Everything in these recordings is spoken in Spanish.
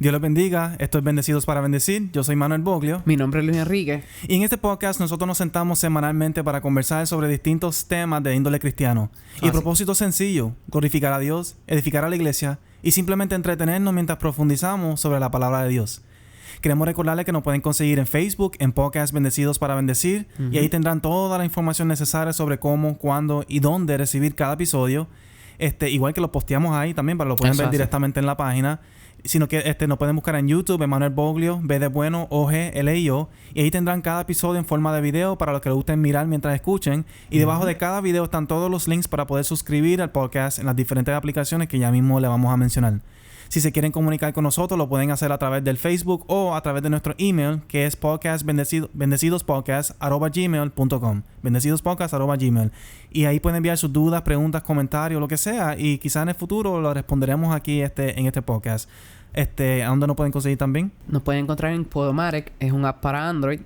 Dios los bendiga. Esto es Bendecidos para Bendecir. Yo soy Manuel Boglio. Mi nombre es Luis Enrique. Y en este podcast nosotros nos sentamos semanalmente para conversar sobre distintos temas de índole cristiano. Y el propósito sencillo, glorificar a Dios, edificar a la iglesia y simplemente entretenernos mientras profundizamos sobre la palabra de Dios. Queremos recordarles que nos pueden conseguir en Facebook, en Podcast Bendecidos para Bendecir. Y ahí tendrán toda la información necesaria sobre cómo, cuándo y dónde recibir cada episodio. Igual que lo posteamos ahí también, para que lo pueden ver directamente en la página. Sino que nos pueden buscar en YouTube, Emanuel Boglio, B de bueno, O-G-L-I-O. Y ahí tendrán cada episodio en forma de video para los que les gusten mirar mientras escuchen. Y debajo de cada video están todos los links para poder suscribir al podcast en las diferentes aplicaciones que ya mismo le vamos a mencionar. Si se quieren comunicar con nosotros, lo pueden hacer a través del Facebook o a través de nuestro email, que es bendecidospodcast@gmail.com. Bendecidospodcast@gmail. Y ahí pueden enviar sus dudas, preguntas, comentarios, lo que sea. Y quizás en el futuro lo responderemos aquí en este podcast. ¿A dónde nos pueden conseguir también? Nos pueden encontrar en Podomatic. Es un app para Android.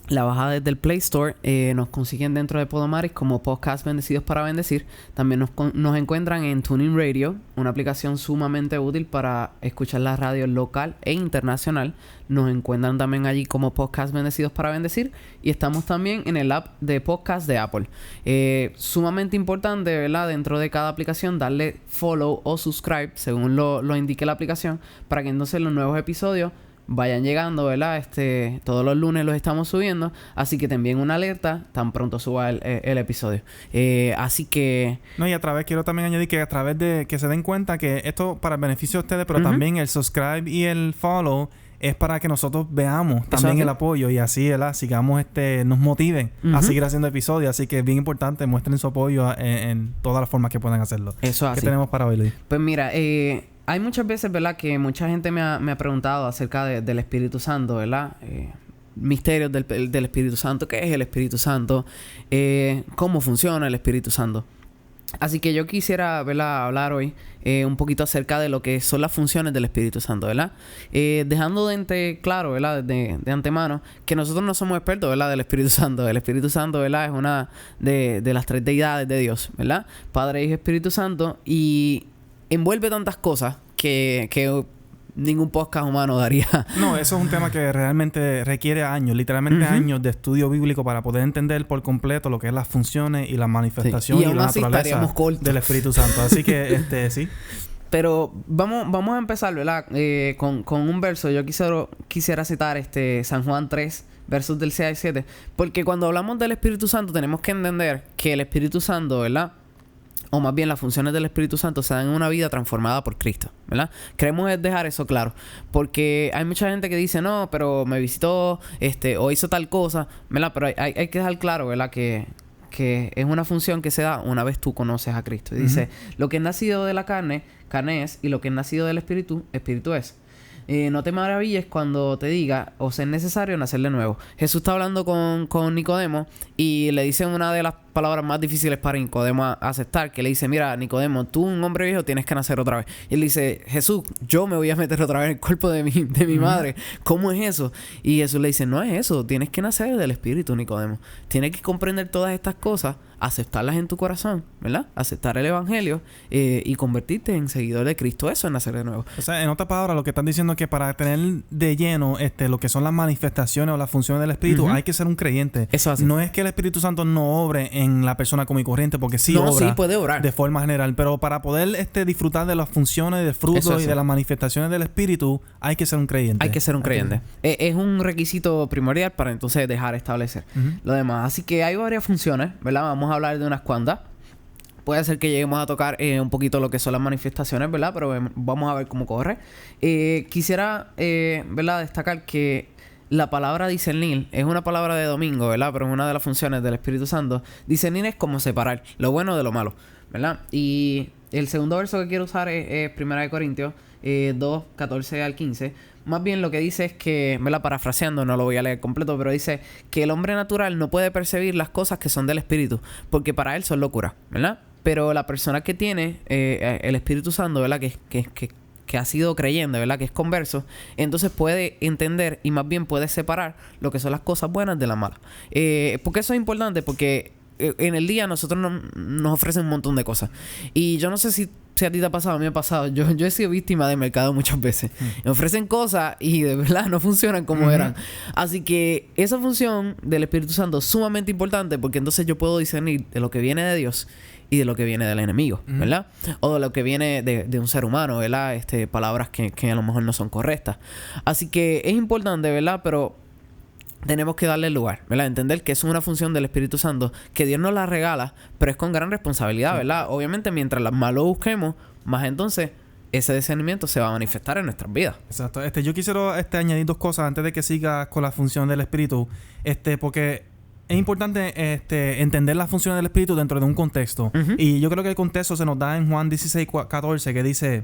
La baja desde el Play Store. Nos consiguen dentro de Podomatic como Podcast Bendecidos para Bendecir. También nos encuentran en TuneIn Radio, una aplicación sumamente útil para escuchar la radio local e internacional. Nos encuentran también allí como Podcast Bendecidos para Bendecir. Y estamos también en el app de podcast de Apple. Sumamente importante, ¿verdad? Dentro de cada aplicación darle follow o subscribe según lo indique la aplicación, para que entonces los nuevos episodios vayan llegando, ¿verdad? Todos los lunes los estamos subiendo. Así que te envíen una alerta tan pronto suba el episodio. Así que... No, y quiero también añadir que a través de... Que se den cuenta que esto para el beneficio de ustedes, pero también el subscribe y el follow es para que nosotros veamos también el apoyo. Y así, ¿verdad? Sigamos, nos motiven a seguir haciendo episodios. Así que es bien importante, muestren su apoyo en todas las formas que puedan hacerlo. Eso así. ¿Qué tenemos para hoy, Luis? Pues mira, hay muchas veces, ¿verdad?, que mucha gente me ha preguntado acerca del Espíritu Santo, ¿verdad? Misterios del Espíritu Santo. ¿Qué es el Espíritu Santo? ¿Cómo funciona el Espíritu Santo? Así que yo quisiera, ¿verdad?, hablar hoy un poquito acerca de lo que son las funciones del Espíritu Santo, ¿verdad? Dejando claro, ¿verdad?, de antemano, que nosotros no somos expertos, ¿verdad?, del Espíritu Santo. El Espíritu Santo, ¿verdad?, es una de las tres deidades de Dios, ¿verdad? Padre, Hijo y Espíritu Santo. Y envuelve tantas cosas que ningún podcast humano daría. No, eso es un tema que realmente requiere años, literalmente años de estudio bíblico para poder entender por completo lo que es las funciones y la manifestación y la naturaleza del Espíritu Santo. Así que, sí. Pero vamos a empezar, ¿verdad? Con un verso. Yo quisiera citar San Juan 3, versos del 6 al 7. Porque cuando hablamos del Espíritu Santo tenemos que entender que el Espíritu Santo, ¿verdad?, o más bien las funciones del Espíritu Santo se dan en una vida transformada por Cristo, ¿verdad? Queremos dejar eso claro, porque hay mucha gente que dice, no, pero me visitó, o hizo tal cosa, ¿verdad? Pero hay que dejar claro, ¿verdad?, que es una función que se da una vez tú conoces a Cristo. Y dice, lo que es nacido de la carne, carne es, y lo que es nacido del Espíritu, Espíritu es. No te maravilles cuando te diga, os es necesario nacer de nuevo. Jesús está hablando con Nicodemo y le dice una de las palabras más difíciles para Nicodemo aceptar, que le dice, mira, Nicodemo, tú, un hombre viejo, tienes que nacer otra vez. Y él dice, Jesús, yo me voy a meter otra vez en el cuerpo de mi madre. ¿Cómo es eso? Y Jesús le dice, no es eso, tienes que nacer del Espíritu, Nicodemo. Tienes que comprender todas estas cosas, aceptarlas en tu corazón, ¿verdad? Aceptar el Evangelio y convertirte en seguidor de Cristo. Eso es nacer de nuevo. O sea, en otras palabras, lo que están diciendo es que para tener de lleno lo que son las manifestaciones o las funciones del Espíritu, hay que ser un creyente. Eso así. No es que el Espíritu Santo no obre en la persona común y corriente, porque sí puede obrar de forma general, pero para poder disfrutar de las funciones, del fruto y de las manifestaciones del Espíritu, hay que ser un creyente. Hay que ser un creyente. Es un requisito primordial para entonces dejar establecer lo demás. Así que hay varias funciones, ¿verdad? Vamos a hablar de unas cuantas. Puede ser que lleguemos a tocar un poquito lo que son las manifestaciones, ¿verdad? Pero vamos a ver cómo corre. Quisiera, ¿verdad?, destacar que la palabra discernir es una palabra de domingo, ¿verdad? Pero es una de las funciones del Espíritu Santo. Discernir es como separar lo bueno de lo malo, ¿verdad? Y el segundo verso que quiero usar es 1 Corintios 2, 14 al 15. Más bien lo que dice es que, ¿verdad?, parafraseando, no lo voy a leer completo, pero dice que el hombre natural no puede percibir las cosas que son del Espíritu, porque para él son locura, ¿verdad? Pero la persona que tiene el Espíritu Santo, ¿verdad?, que ha sido creyente, ¿verdad?, que es converso, entonces puede entender y más bien puede separar lo que son las cosas buenas de las malas. ¿Por qué eso es importante? Porque en el día nosotros nos ofrecen un montón de cosas. Y yo no sé si a ti te ha pasado, a mí me ha pasado. Yo he sido víctima de mercado muchas veces. Me ofrecen cosas y de verdad no funcionan como eran. Así que esa función del Espíritu Santo es sumamente importante porque entonces yo puedo discernir de lo que viene de Dios y de lo que viene del enemigo, ¿verdad? O de lo que viene de un ser humano, ¿verdad? Palabras que a lo mejor no son correctas. Así que es importante, ¿verdad? Pero tenemos que darle lugar, ¿verdad? Entender que es una función del Espíritu Santo, que Dios nos la regala, pero es con gran responsabilidad, ¿verdad? Obviamente, mientras más lo busquemos, más entonces ese discernimiento se va a manifestar en nuestras vidas. Exacto. Yo quisiera añadir 2 cosas antes de que siga con la función del Espíritu. Porque es importante entender las funciones del Espíritu dentro de un contexto. Y yo creo que el contexto se nos da en Juan 16:14, que dice: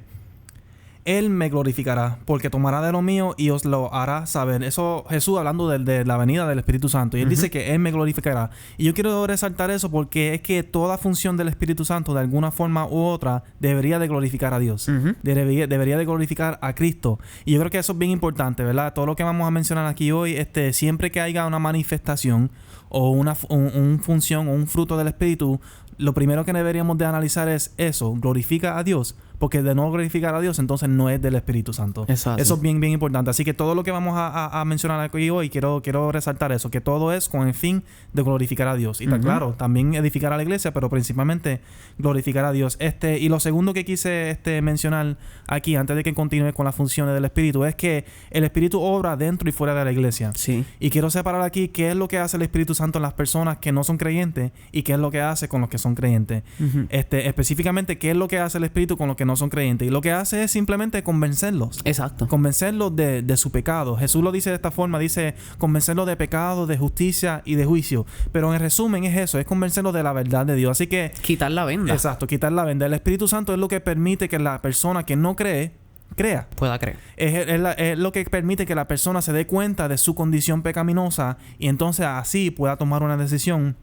Él me glorificará, porque tomará de lo mío y os lo hará saber. Eso Jesús hablando de la venida del Espíritu Santo. Y Él dice que Él me glorificará. Y yo quiero resaltar eso porque es que toda función del Espíritu Santo, de alguna forma u otra, debería de glorificar a Dios. Debería de glorificar a Cristo. Y yo creo que eso es bien importante, ¿verdad? Todo lo que vamos a mencionar aquí hoy, siempre que haya una manifestación o una función o un fruto del Espíritu, lo primero que deberíamos de analizar es eso: glorifica a Dios. Porque de no glorificar a Dios, entonces no es del Espíritu Santo. Exacto. Eso es bien, bien importante. Así que todo lo que vamos a mencionar aquí hoy, quiero resaltar eso. Que todo es con el fin de glorificar a Dios. Y claro, también edificar a la iglesia, pero principalmente glorificar a Dios. Y lo segundo que quise mencionar aquí, antes de que continúe con las funciones del Espíritu, es que el Espíritu obra dentro y fuera de la iglesia. Sí. Y quiero separar aquí qué es lo que hace el Espíritu Santo en las personas que no son creyentes y qué es lo que hace con los que son creyentes. Específicamente, qué es lo que hace el Espíritu con los que no son creyentes. Y lo que hace es simplemente convencerlos. Exacto. Convencerlos de su pecado. Jesús lo dice de esta forma. Dice convencerlos de pecado, de justicia y de juicio. Pero en resumen es eso. Es convencerlos de la verdad de Dios. Así que... quitar la venda. Exacto. Quitar la venda. El Espíritu Santo es lo que permite que la persona que no cree crea. Pueda creer. Es lo que permite que la persona se dé cuenta de su condición pecaminosa y entonces así pueda tomar una decisión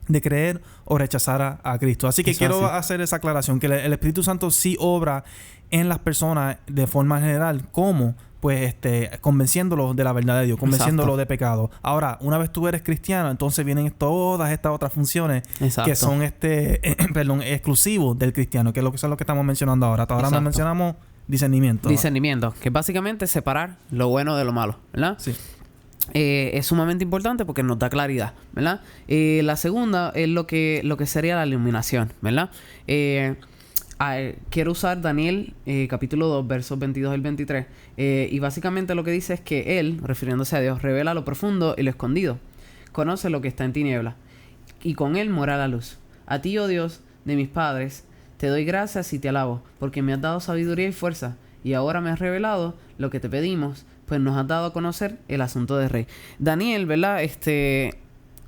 de creer o rechazar a Cristo. Así que quiero hacer esa aclaración, que el Espíritu Santo sí obra en las personas de forma general, como pues convenciéndolos de la verdad de Dios, convenciéndolos de pecado. Ahora, una vez tú eres cristiano, entonces vienen todas estas otras funciones que son exclusivos del cristiano, que es lo que estamos mencionando ahora. Hasta ahora mencionamos discernimiento. Discernimiento, que básicamente es separar lo bueno de lo malo, ¿verdad? Sí. Es sumamente importante porque nos da claridad, ¿verdad? La segunda es lo que sería la iluminación, ¿verdad? Quiero usar Daniel capítulo 2, versos 22 al 23. Y básicamente lo que dice es que Él, refiriéndose a Dios, revela lo profundo y lo escondido. Conoce lo que está en tinieblas. Y con Él mora la luz. A ti, oh Dios, de mis padres, te doy gracias y te alabo, porque me has dado sabiduría y fuerza. Y ahora me has revelado lo que te pedimos, pues nos has dado a conocer el asunto del rey. Daniel, ¿verdad?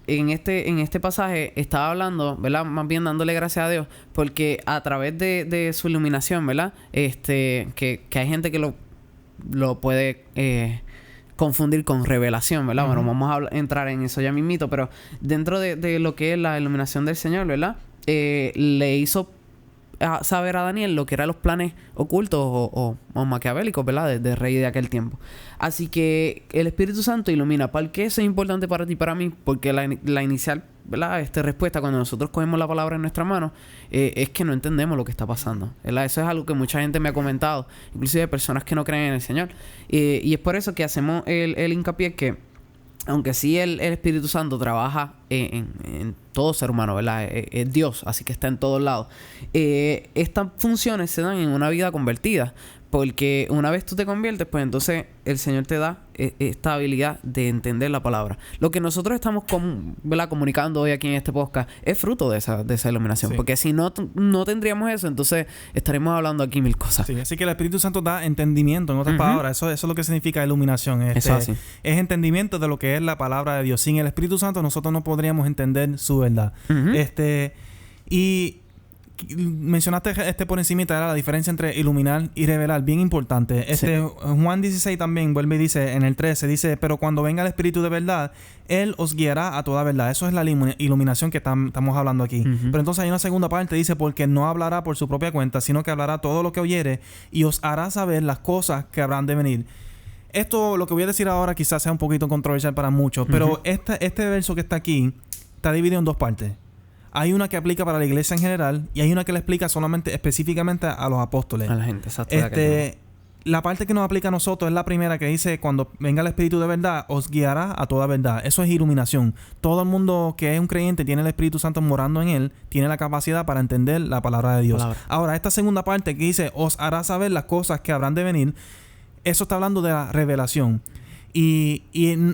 En este pasaje estaba hablando, ¿verdad? Más bien dándole gracias a Dios, porque a través de su iluminación, ¿verdad? Que hay gente que lo puede confundir con revelación, ¿verdad? Bueno, vamos a entrar en eso ya mismito, pero dentro de lo que es la iluminación del Señor, ¿verdad? Le hizo saber a Daniel lo que eran los planes ocultos o maquiavélicos, ¿verdad? De rey de aquel tiempo. Así que el Espíritu Santo ilumina. ¿Por qué eso es importante para ti y para mí? Porque la inicial, ¿verdad? Respuesta cuando nosotros cogemos la palabra en nuestra mano es que no entendemos lo que está pasando, ¿verdad? Eso es algo que mucha gente me ha comentado, inclusive personas que no creen en el Señor. Y es por eso que hacemos el hincapié que aunque sí el Espíritu Santo trabaja en todo ser humano, ¿verdad? Es Dios, así que está en todos lados. Estas funciones se dan en una vida convertida. Porque una vez tú te conviertes, pues entonces el Señor te da esta habilidad de entender la palabra. Lo que nosotros estamos ¿verdad? Comunicando hoy aquí en este podcast es fruto de esa iluminación. Sí. Porque si no tendríamos eso, entonces estaremos hablando aquí mil cosas. Sí, así que el Espíritu Santo da entendimiento, en otras palabras. Eso es lo que significa iluminación. Eso así. Es entendimiento de lo que es la palabra de Dios. Sin el Espíritu Santo nosotros no podríamos entender su verdad. Y mencionaste por encimita la diferencia entre iluminar y revelar, bien importante. Juan 16 también vuelve y dice en el 13, dice, pero cuando venga el Espíritu de verdad, Él os guiará a toda verdad. Eso es la iluminación que estamos hablando aquí. Pero entonces hay una segunda parte, dice, porque no hablará por su propia cuenta, sino que hablará todo lo que oyere y os hará saber las cosas que habrán de venir. Esto, lo que voy a decir ahora, quizás sea un poquito controversial para muchos, pero este verso que está aquí está dividido en dos partes. Hay una que aplica para la iglesia en general y hay una que le explica solamente, específicamente a los apóstoles. A la gente, exacto. La parte que nos aplica a nosotros es la primera que dice: cuando venga el Espíritu de verdad, os guiará a toda verdad. Eso es iluminación. Todo el mundo que es un creyente, tiene el Espíritu Santo morando en él, tiene la capacidad para entender la palabra de Dios. Ahora, esta segunda parte que dice: os hará saber las cosas que habrán de venir, eso está hablando de la revelación. Y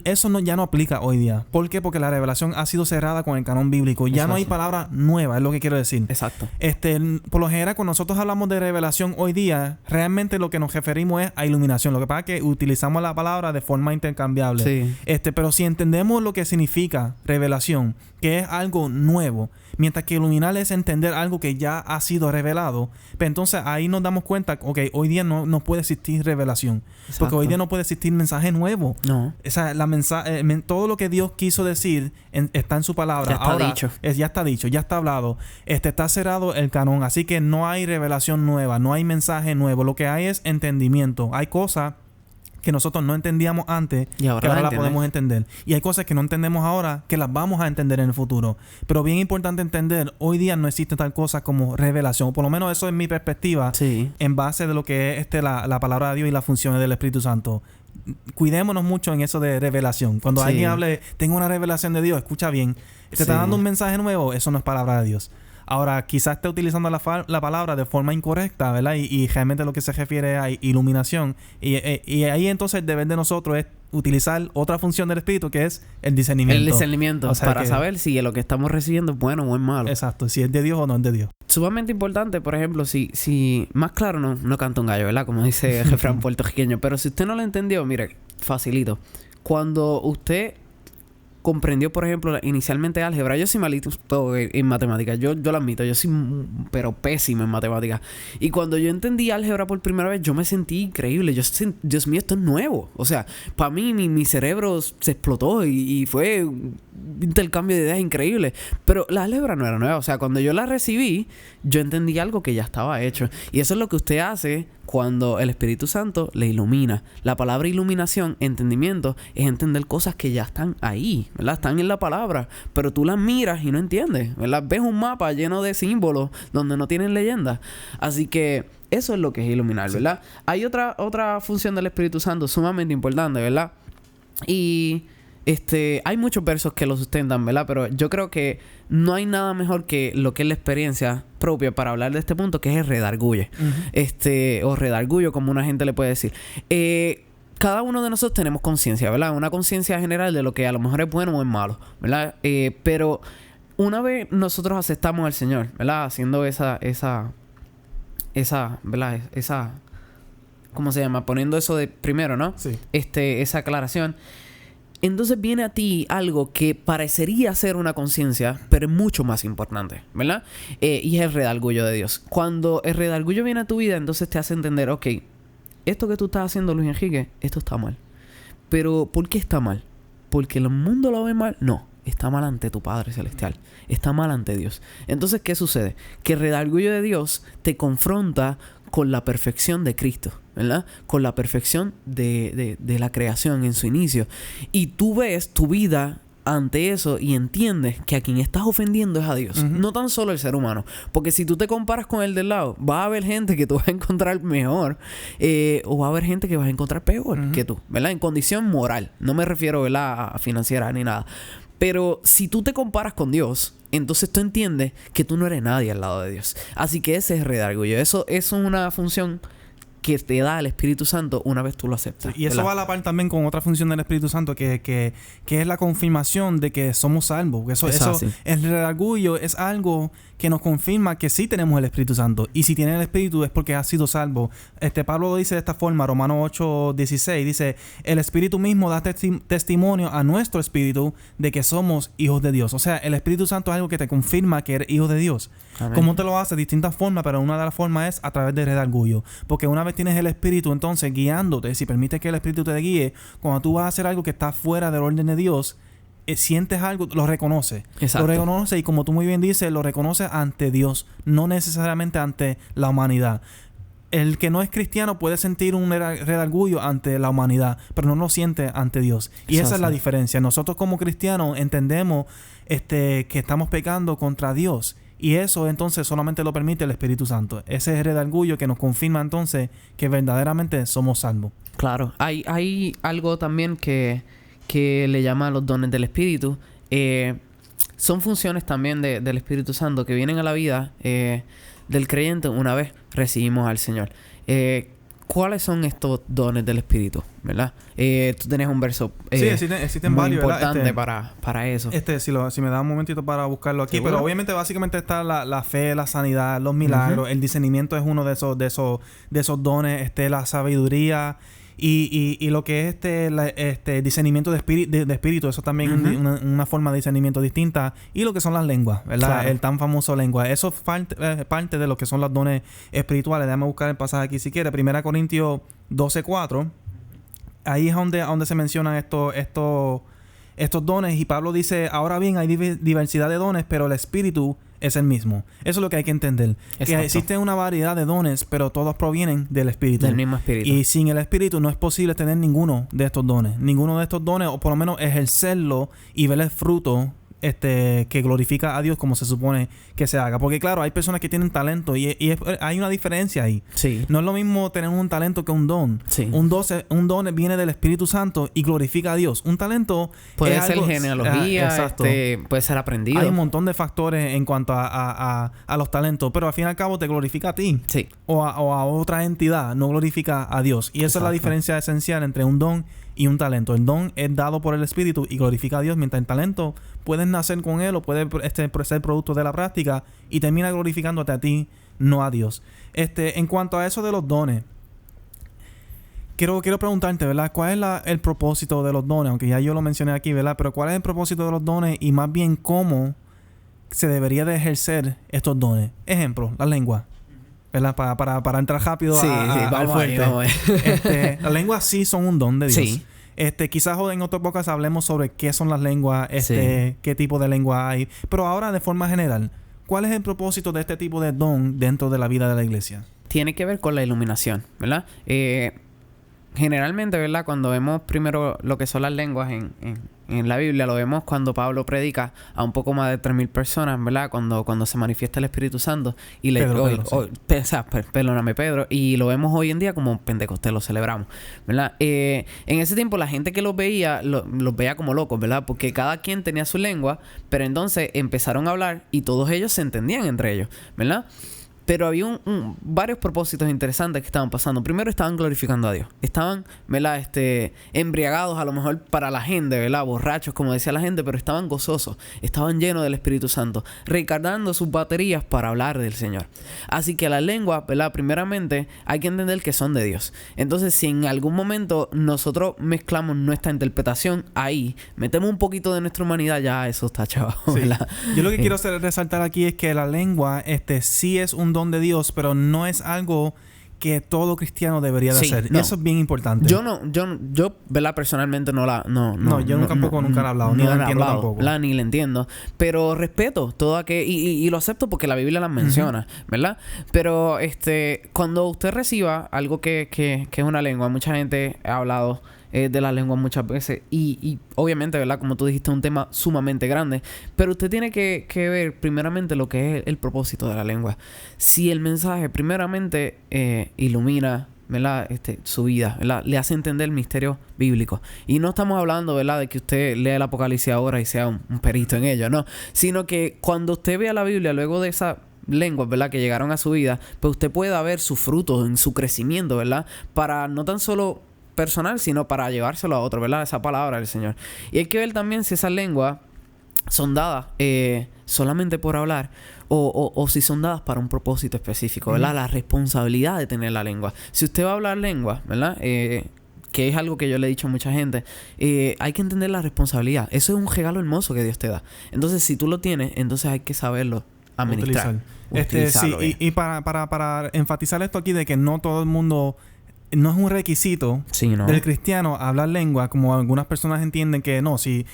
eso ya no aplica hoy día. ¿Por qué? Porque la revelación ha sido cerrada con el canon bíblico. Ya no hay palabra nueva, es lo que quiero decir. Exacto. Por lo general, cuando nosotros hablamos de revelación hoy día, realmente lo que nos referimos es a iluminación. Lo que pasa es que utilizamos la palabra de forma intercambiable. Sí. Pero si entendemos lo que significa revelación, que es algo nuevo, mientras que iluminar es entender algo que ya ha sido revelado, pues entonces ahí nos damos cuenta que hoy día no puede existir revelación. Exacto. Porque hoy día no puede existir mensaje nuevo. No. O sea, todo lo que Dios quiso decir está en su palabra. Ya está dicho. Ya está dicho, ya está hablado. Está cerrado el canon. Así que no hay revelación nueva, no hay mensaje nuevo. Lo que hay es entendimiento. Hay cosas que nosotros no entendíamos antes, y ahora que ahora las podemos entender. Y hay cosas que no entendemos ahora, que las vamos a entender en el futuro. Pero bien importante entender, hoy día no existe tal cosa como revelación. O por lo menos eso es mi perspectiva, sí, en base de lo que es la palabra de Dios y las funciones del Espíritu Santo. Cuidémonos mucho en eso de revelación. Cuando alguien hable, tengo una revelación de Dios, escucha bien. Te está dando un mensaje nuevo, eso no es palabra de Dios. Ahora, quizás esté utilizando la palabra de forma incorrecta, ¿verdad? Y realmente lo que se refiere a iluminación. Y ahí entonces el deber de nosotros es utilizar otra función del Espíritu, que es el discernimiento. El discernimiento, o sea, para saber si lo que estamos recibiendo es bueno o es malo. Exacto, si es de Dios o no es de Dios. Sumamente importante, por ejemplo, si más claro no canta un gallo, ¿verdad? Como dice el refrán puertorriqueño. Pero si usted no lo entendió, mire, facilito. Cuando usted comprendió, por ejemplo, inicialmente álgebra. Yo soy malito en matemáticas. Yo lo admito. Yo soy pero pésimo en matemáticas. Y cuando yo entendí álgebra por primera vez, yo me sentí increíble. Dios mío, esto es nuevo. O sea, para mí, mi cerebro se explotó y fue un intercambio de ideas increíble. Pero la álgebra no era nueva. O sea, cuando yo la recibí, yo entendí algo que ya estaba hecho. Y eso es lo que usted hace cuando el Espíritu Santo le ilumina. La palabra iluminación, entendimiento, es entender cosas que ya están ahí, ¿verdad? Están en la palabra, pero tú las miras y no entiendes, ¿verdad? Ves un mapa lleno de símbolos donde no tienen leyendas. Así que eso es lo que es iluminar, ¿verdad? Hay otra función del Espíritu Santo sumamente importante, ¿verdad? Y hay muchos versos que lo sustentan, ¿verdad? Pero yo creo que no hay nada mejor que lo que es la experiencia propia para hablar de este punto, que es el redarguye. O redarguyo, como una gente le puede decir. Cada uno de nosotros tenemos conciencia, ¿verdad? Una conciencia general de lo que a lo mejor es bueno o es malo, ¿verdad? Pero una vez nosotros aceptamos al Señor, ¿verdad? Haciendo esa, ¿verdad? Esa, ¿cómo se llama? Poniendo eso de primero, ¿no? Sí. Esa aclaración. Entonces viene a ti algo que parecería ser una conciencia, pero es mucho más importante, ¿verdad? Y es el redarguyo de Dios. Cuando el redarguyo viene a tu vida, entonces te hace entender, ok, esto que tú estás haciendo, Luis Enrique, esto está mal. Pero, ¿por qué está mal? ¿Porque el mundo lo ve mal? No. Está mal ante tu Padre Celestial. Está mal ante Dios. Entonces, ¿qué sucede? Que el redarguyo de Dios te confronta con la perfección de Cristo, ¿verdad? Con la perfección de la creación en su inicio. Y tú ves tu vida ante eso y entiendes que a quien estás ofendiendo es a Dios. No tan solo el ser humano. Porque si tú te comparas con el del lado, va a haber gente que tú vas a encontrar mejor o va a haber gente que vas a encontrar peor que tú, ¿verdad? En condición moral. No me refiero, ¿verdad?, a financiera ni nada. Pero si tú te comparas con Dios, entonces tú entiendes que tú no eres nadie al lado de Dios. Así que ese es redarguyo. Eso es una función que te da el Espíritu Santo una vez tú lo aceptas. Sí, y eso ¿verdad? Va a la par también con otra función del Espíritu Santo que es la confirmación de que somos salvos. Eso el redarguyo es algo que nos confirma que sí tenemos el Espíritu Santo. Y si tienes el Espíritu es porque has sido salvo. Pablo lo dice de esta forma, Romanos 8:16, dice: el Espíritu mismo da testimonio a nuestro espíritu de que somos hijos de Dios. O sea, el Espíritu Santo es algo que te confirma que eres hijo de Dios. Amén. ¿Cómo te lo hace? De distintas formas, pero una de las formas es a través del redarguyo. Porque una vez tienes el Espíritu, entonces guiándote, si permites que el Espíritu te guíe, cuando tú vas a hacer algo que está fuera del orden de Dios, sientes algo, lo reconoces. Exacto. Lo reconoces y, como tú muy bien dices, lo reconoces ante Dios, no necesariamente ante la humanidad. el que no es cristiano puede sentir un redarguyo ante la humanidad, pero no lo siente ante Dios. Y esa es la diferencia. Nosotros como cristianos entendemos que estamos pecando contra Dios. Y eso entonces solamente lo permite el Espíritu Santo. Ese es el redarguyo que nos confirma entonces que verdaderamente somos salvos. Claro. Hay algo también que le llaman los dones del Espíritu. Son funciones también del Espíritu Santo que vienen a la vida del creyente una vez recibimos al Señor. ¿Cuáles son estos dones del Espíritu? ¿Verdad? Tú tenés un verso sí, existen muy varios, importante para eso. Si me da un momentito para buscarlo aquí. ¿Seguro? Pero obviamente básicamente está la fe, la sanidad, los milagros. El discernimiento es uno de esos dones. La sabiduría y lo que es discernimiento de espíritu. Eso también es una forma de discernimiento distinta. Y lo que son las lenguas, ¿verdad? Claro. El tan famoso lengua. Eso es parte de lo que son los dones espirituales. Déjame buscar el pasaje aquí si quieres. 1 Corintios 12:4. Ahí es donde se mencionan estos dones. Y Pablo dice, ahora bien, hay diversidad de dones, pero el Espíritu es el mismo. Eso es lo que hay que entender. Exacto. Que existe una variedad de dones, pero todos provienen del Espíritu. Del mismo Espíritu. Y sin el Espíritu no es posible tener ninguno de estos dones. Ninguno de estos dones, o por lo menos ejercerlo y ver el fruto que glorifica a Dios como se supone que se haga. Porque claro, hay personas que tienen talento y hay una diferencia ahí. Sí. No es lo mismo tener un talento que un don. Sí. Un don viene del Espíritu Santo y glorifica a Dios. Un talento puede es ser algo, genealogía, exacto. Puede ser aprendido. Hay un montón de factores en cuanto a los talentos, pero al fin y al cabo te glorifica a ti. Sí. O a otra entidad, no glorifica a Dios. Y esa es la diferencia esencial entre un don y un talento. El don es dado por el Espíritu y glorifica a Dios, mientras el talento puedes nacer con él o puede ser producto de la práctica y termina glorificándote a ti, no a Dios. En cuanto a eso de los dones, quiero preguntarte, ¿verdad? ¿Cuál es el propósito de los dones? Aunque ya yo lo mencioné aquí, ¿verdad? Pero ¿cuál es el propósito de los dones y más bien cómo se debería de ejercer estos dones? Ejemplo, la lengua. ¿Verdad? Para entrar rápido al fuerte. Las lenguas sí son un don de Dios. Sí. Quizás en otras pocas hablemos sobre qué son las lenguas, qué tipo de lengua hay. Pero ahora, de forma general, ¿cuál es el propósito de este tipo de don dentro de la vida de la iglesia? Tiene que ver con la iluminación, ¿verdad? Generalmente, ¿verdad? Cuando vemos primero lo que son las lenguas en la Biblia, lo vemos cuando Pablo predica a un poco más de 3,000 personas, ¿verdad? Cuando se manifiesta el Espíritu Santo. Y Pedro. Y lo vemos hoy en día como Pentecostés, lo celebramos, ¿verdad? En ese tiempo la gente que los veía, los veía como locos, ¿verdad? Porque cada quien tenía su lengua, pero entonces empezaron a hablar y todos ellos se entendían entre ellos, ¿verdad? Pero había varios propósitos interesantes que estaban pasando. Primero, estaban glorificando a Dios. Estaban, ¿verdad? Embriagados a lo mejor para la gente, ¿verdad? Borrachos, como decía la gente, pero estaban gozosos. Estaban llenos del Espíritu Santo. Recargando sus baterías para hablar del Señor. Así que las lenguas, ¿verdad? Primeramente, hay que entender que son de Dios. Entonces, si en algún momento nosotros mezclamos nuestra interpretación ahí, metemos un poquito de nuestra humanidad, ya eso está chaval, ¿verdad? Sí. Yo lo que quiero resaltar aquí es que la lengua, sí es un don de Dios, pero no es algo que todo cristiano debería de hacer. No. Eso es bien importante. Yo, ¿verdad? Personalmente nunca he hablado, ni la entiendo tampoco. Ni la entiendo. Pero respeto todo aquello y lo acepto porque la Biblia las menciona, ¿verdad? Pero cuando usted reciba algo que es una lengua, mucha gente ha hablado de la lengua muchas veces y obviamente, ¿verdad? Como tú dijiste, es un tema sumamente grande, pero usted tiene que ver primeramente lo que es el propósito de la lengua. Si el mensaje primeramente ilumina, ¿verdad? Su vida, ¿verdad? Le hace entender el misterio bíblico. Y no estamos hablando, ¿verdad? De que usted lea el Apocalipsis ahora y sea un perito en ello, no. Sino que cuando usted vea la Biblia luego de esa lenguas, ¿verdad? Que llegaron a su vida, pues usted pueda ver sus frutos en su crecimiento, ¿verdad? Para no tan solo personal, sino para llevárselo a otro, ¿verdad? Esa palabra del Señor. Y hay que ver también si esas lenguas son dadas solamente por hablar o si son dadas para un propósito específico, ¿verdad? La responsabilidad de tener la lengua. Si usted va a hablar lengua, ¿verdad? Que es algo que yo le he dicho a mucha gente, hay que entender la responsabilidad. Eso es un regalo hermoso que Dios te da. Entonces, si tú lo tienes, entonces hay que saberlo administrar. Sí, y para enfatizar esto aquí de que no todo el mundo no es un requisito del cristiano hablar lengua, como algunas personas entienden que no, si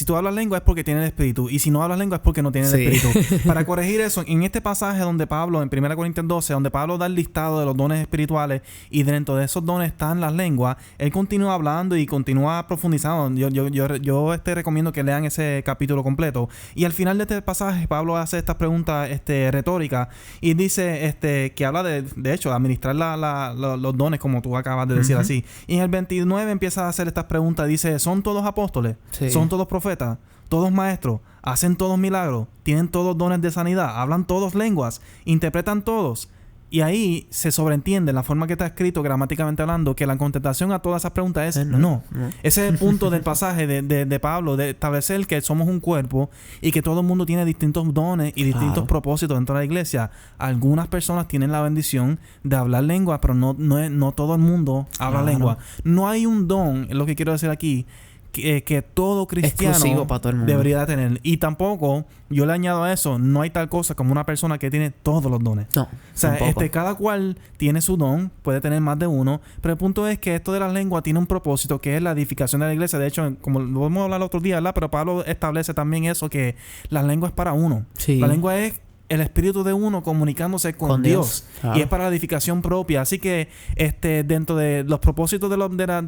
tú hablas lengua es porque tienes el Espíritu, y si no hablas lengua es porque no tienes el Espíritu. Para corregir eso, en este pasaje donde Pablo, en 1 Corintios 12, donde Pablo da el listado de los dones espirituales, y dentro de esos dones están las lenguas, él continúa hablando y continúa profundizando. Yo recomiendo que lean ese capítulo completo. Y al final de este pasaje, Pablo hace estas preguntas retóricas, y dice que habla de hecho, administrar los dones, como tú acabas de decir así. Y en el 29 empieza a hacer estas preguntas. Dice, ¿son todos apóstoles? ¿Son todos profetas? ¿Todos maestros? ¿Hacen todos milagros? ¿Tienen todos dones de sanidad? ¿Hablan todos lenguas? ¿Interpretan todos? Y ahí se sobreentiende, en la forma que está escrito gramaticalmente hablando, que la contestación a todas esas preguntas es no. Ese es el punto del pasaje de Pablo, de establecer que somos un cuerpo y que todo el mundo tiene distintos dones y distintos propósitos dentro de la iglesia. Algunas personas tienen la bendición de hablar lengua, pero no todo el mundo habla lengua. No hay un don, es lo que quiero decir aquí, que todo cristiano para todo el mundo debería tener. Y tampoco, yo le añado a eso, no hay tal cosa como una persona que tiene todos los dones. No, o sea, cada cual tiene su don, puede tener más de uno, pero el punto es que esto de las lenguas tiene un propósito, que es la edificación de la iglesia. De hecho, como lo vamos a hablar el otro día, ¿verdad? Pero Pablo establece también eso, que la lengua es para uno. La lengua es el espíritu de uno comunicándose con Dios. Y es para la edificación propia. Así que dentro de los propósitos de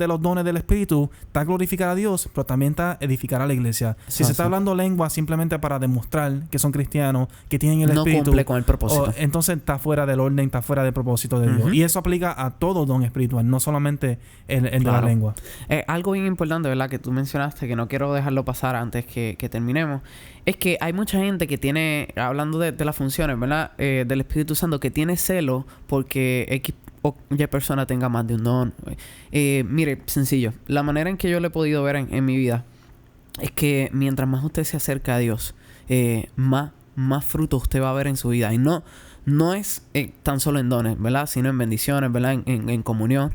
los dones del espíritu está glorificar a Dios, pero también está edificar a la iglesia. Si se está hablando lengua simplemente para demostrar que son cristianos, que tienen el espíritu, no cumple con el propósito. Entonces está fuera del orden, está fuera del propósito de Dios. Y eso aplica a todo don espiritual, no solamente el de la lengua. Algo bien importante, ¿verdad? Que tú mencionaste, que no quiero dejarlo pasar antes que terminemos, es que hay mucha gente que tiene, hablando de las funciones, ¿verdad? Del Espíritu Santo, que tiene celo porque X o Y persona tenga más de un don. Mire, sencillo. La manera en que yo lo he podido ver en mi vida es que mientras más usted se acerca a Dios, más fruto usted va a ver en su vida. Y no es tan solo en dones, ¿verdad? Sino en bendiciones, ¿verdad? En comunión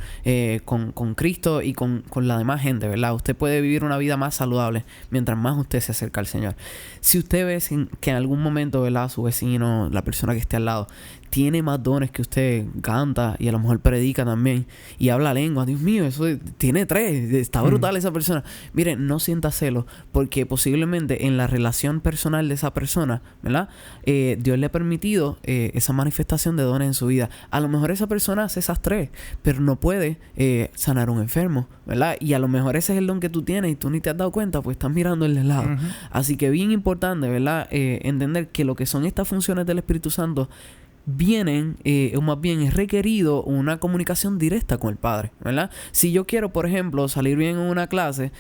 con Cristo y con la demás gente, ¿verdad? Usted puede vivir una vida más saludable mientras más usted se acerca al Señor. Si usted ve que en algún momento, ¿verdad? Su vecino, la persona que esté al lado, tiene más dones que usted, canta y a lo mejor predica también y habla lengua. Dios mío, eso tiene 3. Está brutal esa persona. Miren, no sienta celos, porque posiblemente en la relación personal de esa persona, ¿verdad? Dios le ha permitido esa manifestación de dones en su vida. A lo mejor esa persona hace esas 3, pero no puede sanar a un enfermo, ¿verdad? Y a lo mejor ese es el don que tú tienes y tú ni te has dado cuenta, pues estás mirando el de lado. Así que bien importante, ¿verdad? Entender que lo que son estas funciones del Espíritu Santo vienen, o más bien es requerido una comunicación directa con el Padre, ¿verdad? Si yo quiero, por ejemplo, salir bien en una clase,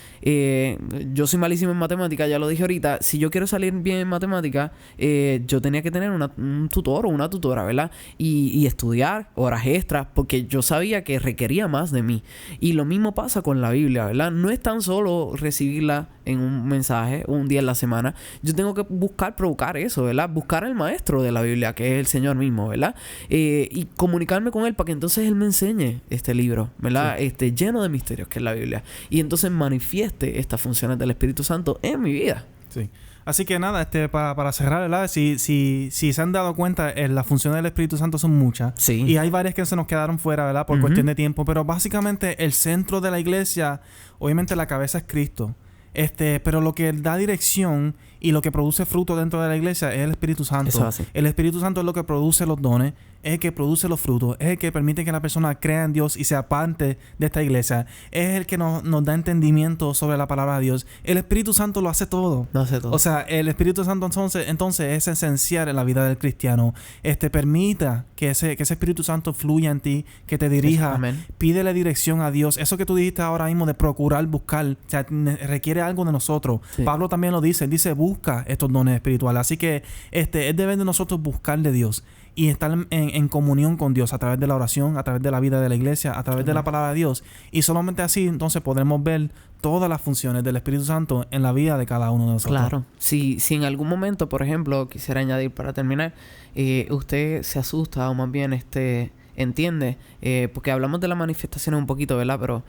yo soy malísimo en matemática, ya lo dije ahorita. Si yo quiero salir bien en matemática, yo tenía que tener un tutor o una tutora, ¿verdad? Y estudiar horas extras, porque yo sabía que requería más de mí. Y lo mismo pasa con la Biblia, ¿verdad? No es tan solo recibirla en un mensaje un día en la semana. Yo tengo que provocar eso, ¿verdad? Buscar al maestro de la Biblia, que es el Señor mismo, ¿verdad? Y comunicarme con él para que entonces él me enseñe este libro, ¿verdad? Lleno de misterios, que es la Biblia. Y entonces manifieste estas funciones del Espíritu Santo en mi vida. Sí. Así que nada, para cerrar, ¿verdad? Si se han dado cuenta, las funciones del Espíritu Santo son muchas. Sí. Y hay varias que se nos quedaron fuera, ¿verdad? Por cuestión de tiempo. Pero básicamente el centro de la iglesia, obviamente la cabeza es Cristo. Pero lo que da dirección y lo que produce fruto dentro de la iglesia es el Espíritu Santo. Eso es así. El Espíritu Santo es lo que produce los dones, es el que produce los frutos, es el que permite que la persona crea en Dios y sea parte de esta iglesia. Es el que nos da entendimiento sobre la palabra de Dios. El Espíritu Santo lo hace todo. Lo hace todo. O sea, el Espíritu Santo entonces es esencial en la vida del cristiano. Permita que ese Espíritu Santo fluya en ti, que te dirija. Amén. Pídele dirección a Dios. Eso que tú dijiste ahora mismo de procurar, buscar, o sea, requiere algo de nosotros. Sí. Pablo también lo dice. Él dice, busca estos dones espirituales. Así que es deber de nosotros buscar de Dios y estar en comunión con Dios a través de la oración, a través de la vida de la iglesia, a través de la palabra de Dios. Y solamente así entonces podremos ver todas las funciones del Espíritu Santo en la vida de cada uno de nosotros. Claro. Si en algún momento, por ejemplo, quisiera añadir para terminar, usted se asusta o más bien entiende, porque hablamos de las manifestaciones un poquito, ¿verdad? Pero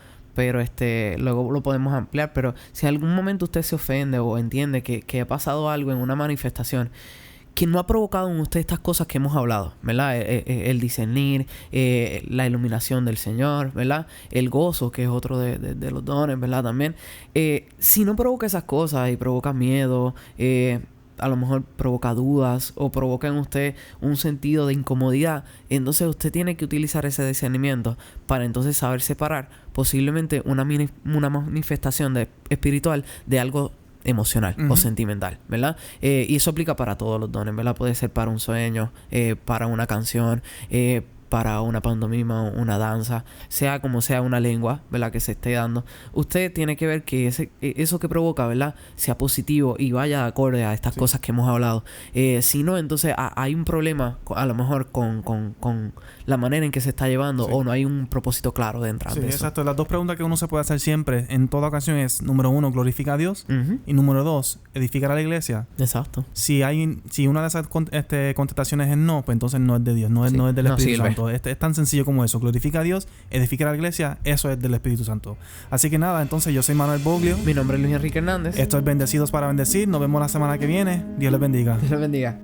luego lo podemos ampliar. Pero si en algún momento usted se ofende o entiende que ha pasado algo en una manifestación que no ha provocado en usted estas cosas que hemos hablado, ¿verdad? El discernir, la iluminación del Señor, ¿verdad? El gozo, que es otro de los dones, ¿verdad? También. Si no provoca esas cosas y provoca miedo, a lo mejor provoca dudas o provoca en usted un sentido de incomodidad, entonces usted tiene que utilizar ese discernimiento para entonces saber separar posiblemente una manifestación espiritual de algo emocional o sentimental, ¿verdad? Y eso aplica para todos los dones, ¿verdad? Puede ser para un sueño, para una canción, para una pantomima, una danza, sea como sea una lengua, ¿verdad? Que se esté dando. Usted tiene que ver que eso que provoca, ¿verdad? Sea positivo y vaya acorde a estas cosas que hemos hablado. Si no, entonces hay un problema a lo mejor con la manera en que se está llevando o no hay un propósito claro detrás de eso. Exacto. Las dos preguntas que uno se puede hacer siempre, en toda ocasión, es: número 1, glorifica a Dios. Y número 2, edificar a la iglesia. Exacto. Si una de esas contestaciones es no, pues entonces no es de Dios, no es del Espíritu Santo. Es tan sencillo como eso. Glorifica a Dios, edifica a la iglesia, eso es del Espíritu Santo. Así que nada, entonces yo soy Manuel Boglio. Mi nombre es Luis Enrique Hernández. Esto es Bendecidos para Bendecir. Nos vemos la semana que viene. Dios les bendiga. Dios les bendiga.